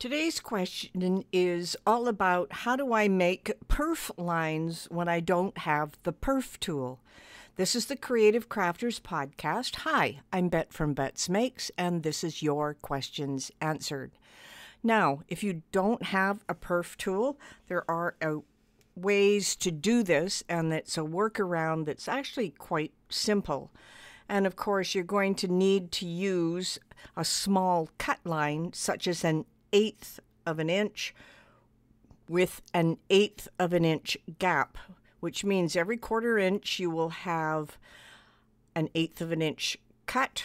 Today's question is all about how do I make perf lines when I don't have the perf tool. This is the Creative Crafters Podcast. Hi, I'm Bette from Bette's Makes, and this is your questions answered. Now, if you don't have a perf tool, there are ways to do this, and it's a workaround that's actually quite simple. And of course, you're going to need to use a small cut line, such as an 1/8 of an inch with an 1/8 of an inch gap, which means every 1/4 inch you will have an 1/8 of an inch cut,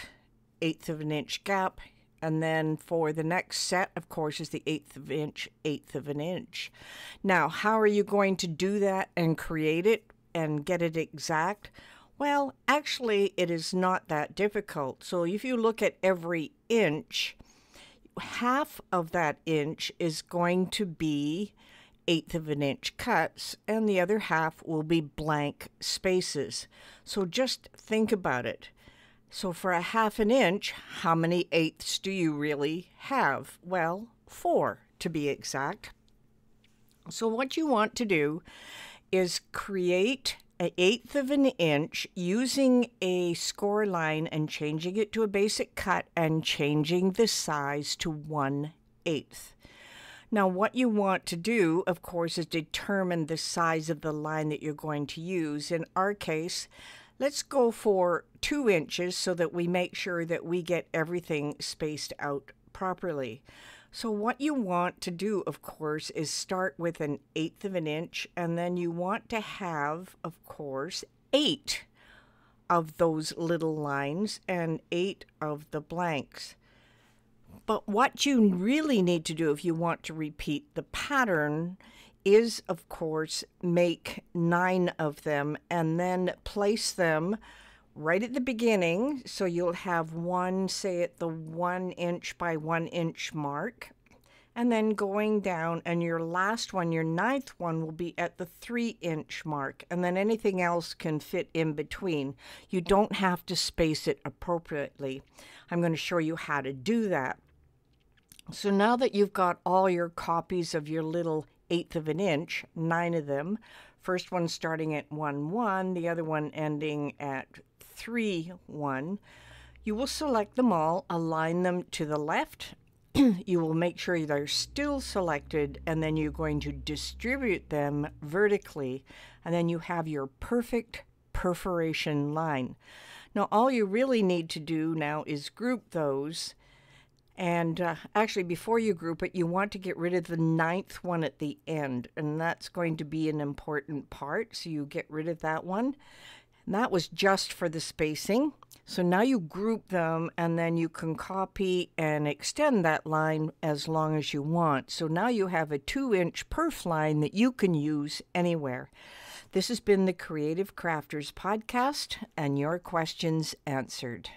1/8 of an inch gap, and then for the next set, of course, is the 1/8 of an inch, 1/8 of an inch. Now, how are you going to do that and create it and get it exact? Well, actually, it is not that difficult. So if you look at every inch, half of that inch is going to be 1/8 of an inch cuts, and the other half will be blank spaces. So just think about it. So for a 1/2 an inch, how many eighths do you really have? Well, 4 to be exact. So what you want to do is create an 1/8 of an inch using a score line and changing it to a basic cut and changing the size to 1/8. Now what you want to do, of course, is determine the size of the line that you're going to use. In our case, let's go for 2 inches so that we make sure that we get everything spaced out properly. So what you want to do, of course, is start with an 1/8 of an inch, and then you want to have, of course, 8 of those little lines and 8 of the blanks. But what you really need to do if you want to repeat the pattern is, of course, make 9 of them and then place them right at the beginning. So you'll have one, say, at the 1 inch by 1 inch mark, and then going down, and your last one, your 9th one, will be at the 3 inch mark, and then anything else can fit in between. You don't have to space it appropriately. I'm going to show you how to do that. So now that you've got all your copies of your little 1/8 of an inch, 9 of them, first one starting at 1/1, the other one ending at 3/1, you will select them all, align them to the left. You will make sure they're still selected, and then you're going to distribute them vertically, and then you have your perfect perforation line. Now all you really need to do now is group those. And actually, before you group it, you want to get rid of the 9th one at the end, and that's going to be an important part, so you get rid of that one. And that was just for the spacing. So now you group them, and then you can copy and extend that line as long as you want. So now you have a 2-inch perf line that you can use anywhere. This has been the Creative Crafters Podcast, and your questions answered.